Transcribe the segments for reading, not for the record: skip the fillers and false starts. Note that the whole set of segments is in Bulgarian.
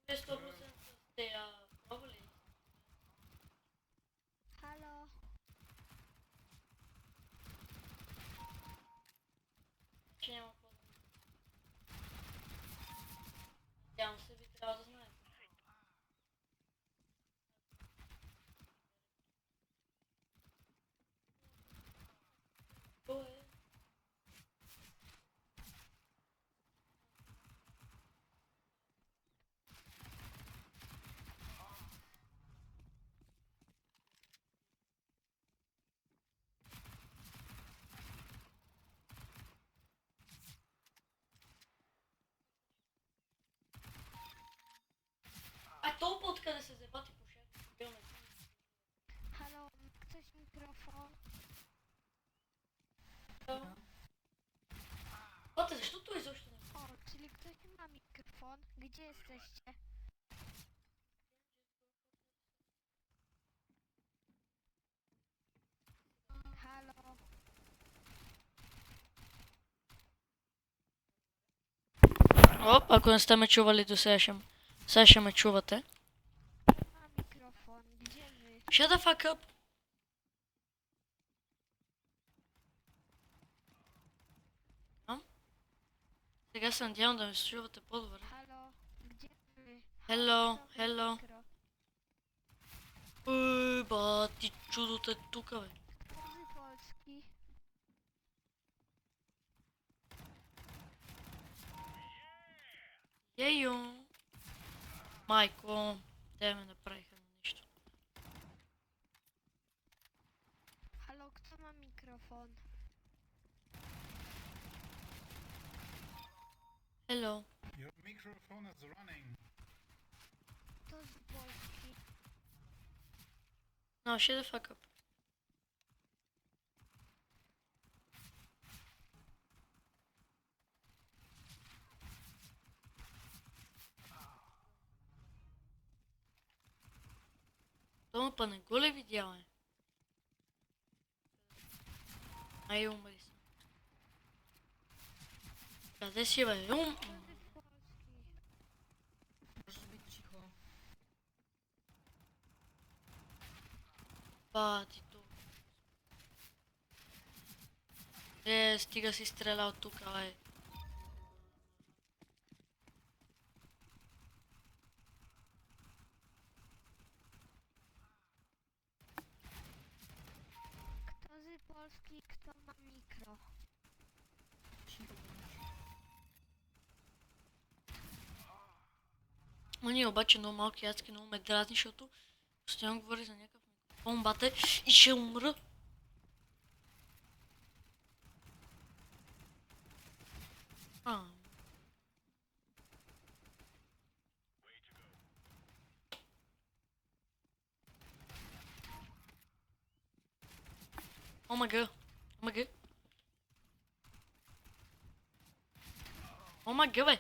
100% сте пробвали. Halo, Че няма какво да... Надявам се, ви трябва да знаете. Кой е? А толкова откъде се зебати по шеф? halo, ma ktoś mikrofon? Бате, защо той изобщо не... O, czyli ktoś ma mikrofon? Gdzie jesteście? Halo, Оп, ако не сте ме чували до сега ще ме чувате. ma mikrofon. Gdzie wy? Shut the fuck up! Сега се надявам да ме чувате по-добре. Halo, gdzie wy? Hello, Kto ma hello. mikro? Бати, чудото е тука, бе. Język polski. Ейо! Майко, те ме направиха на нищо. Halo, kto ma mikrofon? Hello. Your microphone is running. Kto z Polski? No, shut the fuck up. Тома па не го ли видял, е? Ай, умри се. Къде си, бе? Kto z Polski? Możesz być cicho. Бати, то. Стига си стреля от тука, бе. Kto z Polski? Kto ma mikro? Cicho bądź. Они обаче много малки ядски, много ме дразни, защото постоянно говори за някакъв микрофон, бате, и ще умра. А. Омага, омага. Омага, бе.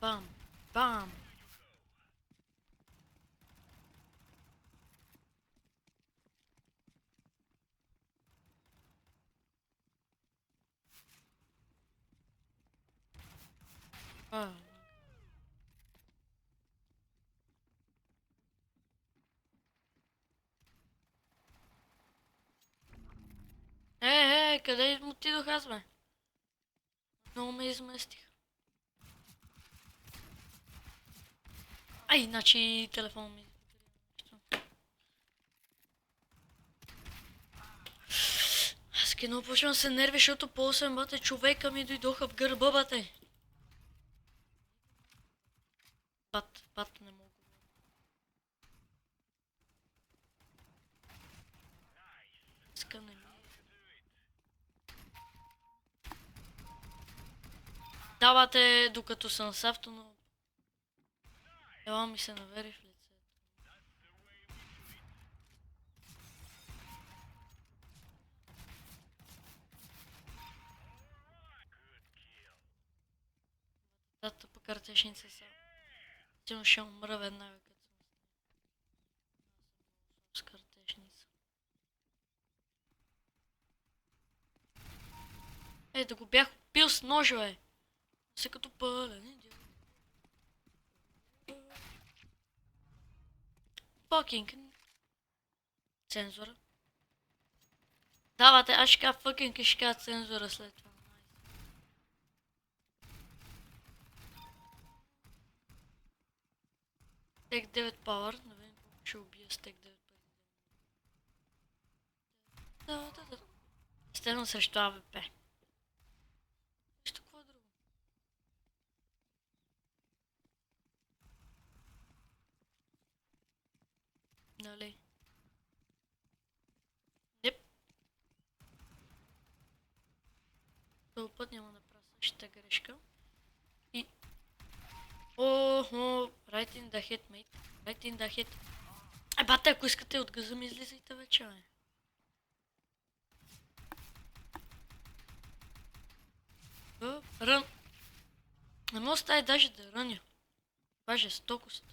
Бам, бам. А. Къде отидох аз, бе? Много ме изместих. Ай, значи телефон ми. Аз кино почвам да се нерви, защото по 8 бате човека ми дойдоха в гърба, бате. Бат не мога. Иска не ми. Да, бате, докато съм с авто, но... Ела ми се навери в лицето. Тата по картешница са. Сигурно ще умра веднага, като съм с картешница. Да го бях пил с ножове. Се като пълен идиот. fucking цензура. Давате, аз ще кажа fucking и ще кажа цензура след това. Тек 9 power, да видим колко ще убия с тек 9 пари. Да. Стена срещу АВП. Нещо какво друго? Нали? Неп. Този път няма да правя същата грешка. И... Охо, right in the head, mate. Right in the head. Бате, ако искате от газа ми излизайте вече, бе. Рън. Не мога остави даже да ръня. Това е жестокост.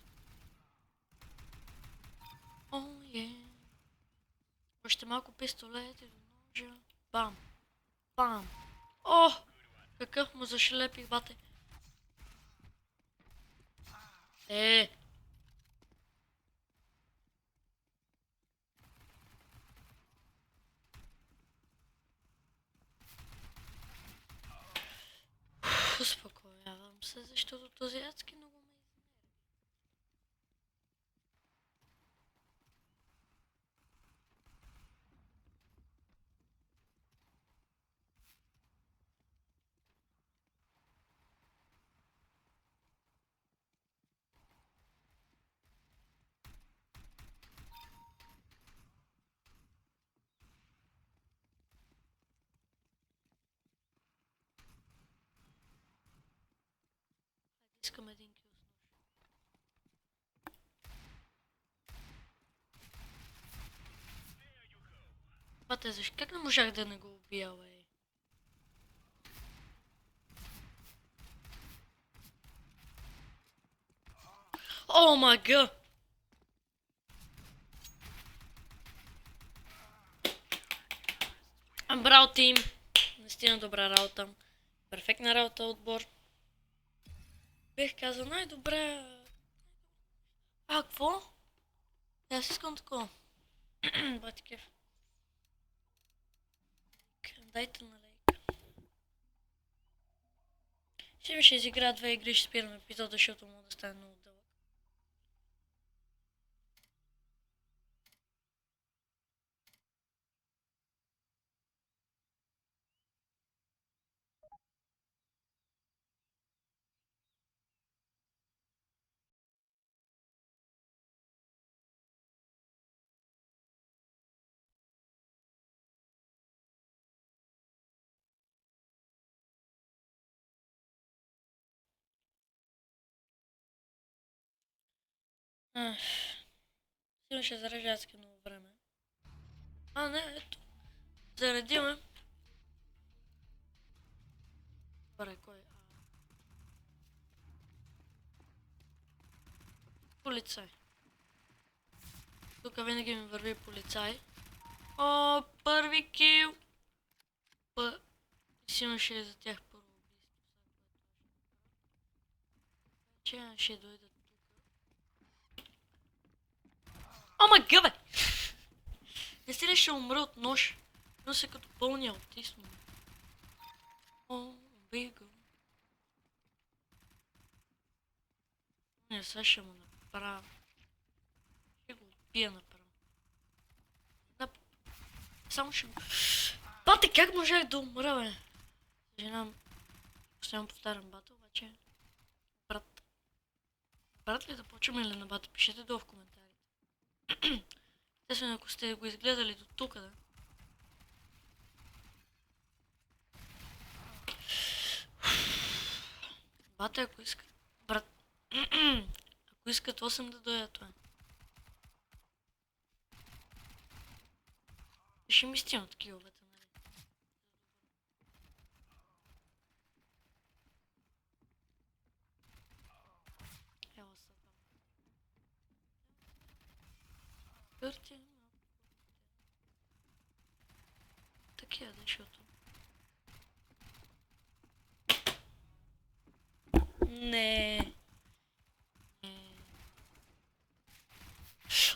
О, още малко пистолет и до ножа. Бам. Бам. О! Какъв му зашлепих, бате. Успокоявам се, защото този адски много ме изнерви. Искам един кил с нож. Бате, защо? Как не можах да не го убия, бе? О, мага! Браво, тим! Наистина добра работа. Перфектна работа, отбор. Бих казал най-добре... Какво? Аз искам такова. Бати кеф. Дайте на лейк. Ще ми ще изигра 2 игри, ще спирам епизода, защото мога да стане много дълъг. Сигурно ще зарежа адски много време. А, не, ето. Заредиме. Добре, кой? Полицай. Тук винаги ми върви полицай. О, първи кил! Сигурно ще е за тях първо убийство. Че ще дойдат тук. О, мага, бе! Не си ли ще умра от нож? Но се като пълния аутист. О, убий го. Не, сега ще му направя. Ще го убия направо. Само ще го... Бате, как можех да умра, бе? Съжалявам. Постоянно повтарям бата, обаче... Брат. Брат ли да почваме или на бата? Пишете долу в коментарите. Естествено, ако сте го изгледали до тук, да. Бате, ако искат... Брат... Ако искат 8 да дойдат, това. Ще ми стигнат киловете, нали? Ела са. Гъртия. Такива, да, защото... Не.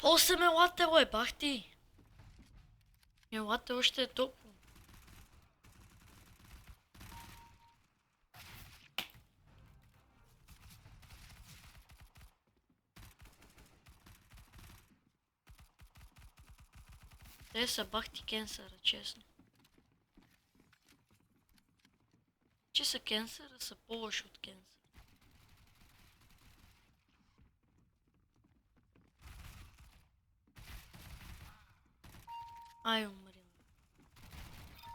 О, 8 елате, бе, бах ти. Елате още е топло. Те са бах ти кенсъра, честно. Че са кенсъра, са по-лоши от кенсъра. Ай, умри.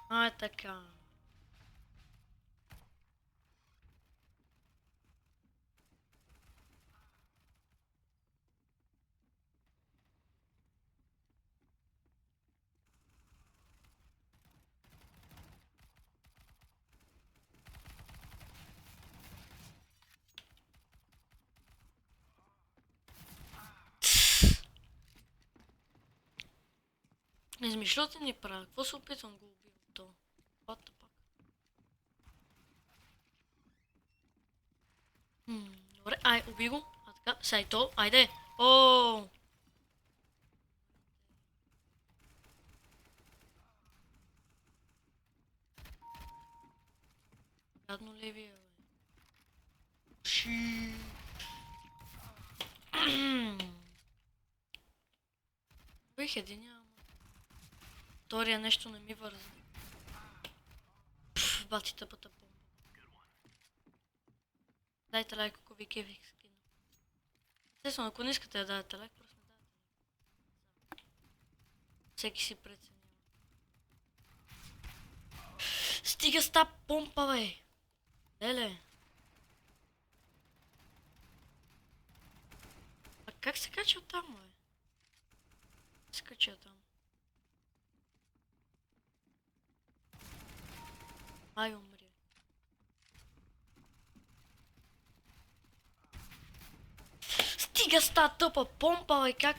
Ай, така. Измишлете ни правя. Какво се опитвам да го убивам то? What the fuck? Добре, ай, уби го. А така, сега и то. Айде. Ооо. Гадно ли ви е, бе? Ши. Бих единия, ама... Втория нещо не ми върза. Пф, бати тъпата бомба. Дайте лайк, ако ви кефих скина. Естествено, ако не искате да дадете лайк, просто не дадете лайк. Всеки си преценява. Стига с та помпа, бе! Леле! А как се качва там, бе? Се качва там. Ай, умри. Стига с та тъпа помпа, бе, как?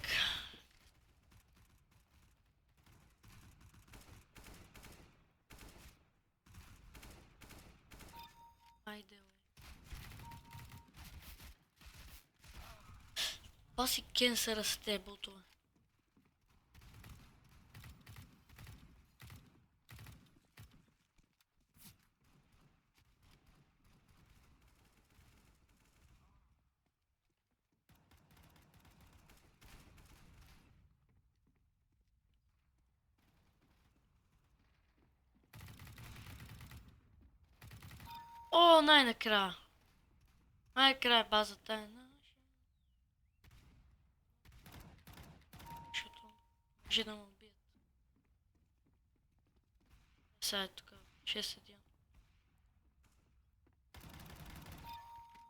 Айде, бе. Баси кенсъра с те ботове. О, най-накрая. Най-накрая базата е наша. Защото може да ме убият. Сега е тук. 6-1.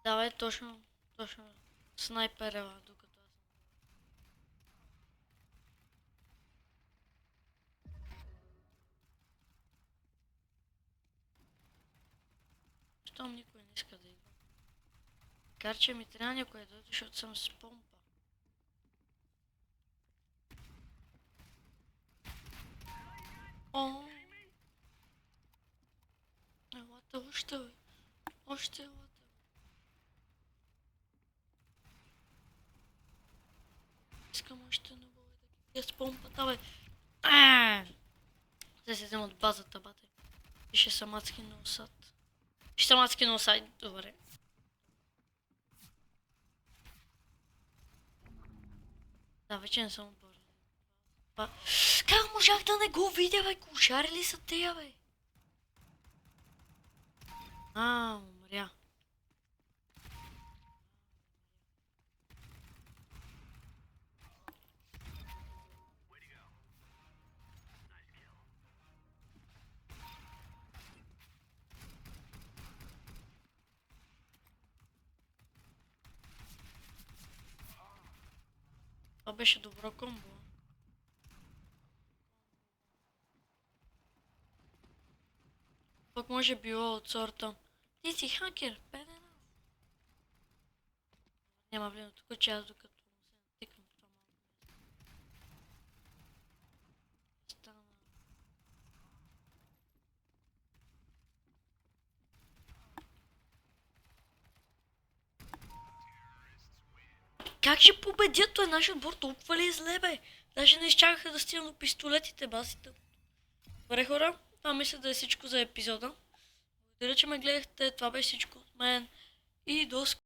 Давай точно снайперела, докато аз съм. Щом никой не иска да идва. Макар че ми трябва някой да дойде, защото съм с помпа. О! Елата още, бе. Още елата. Искам още много, бе, да ги с помпата, бе. Да се вземат базата, бате. И ще съм адски на усад. Ще съм адски на усад, добре. Да, вече не съм бърз. Как можах да не го видя, бе? Кошари ли са тея, бе? Умря. Това беше добро комбо. Пък може било от сорта. Ти си хакер, педена. Няма влено тук, че аз докато се натикам в това малко. Стана. Как ще победят той нашия отбор? Толкова ли е зле, бе? Даже не изчакаха да стигнат до пистолетите, басите. Добре, хора, това мисля да е всичко за епизода. Благодаря, че ме гледахте. Това беше всичко от мен. И до скоро.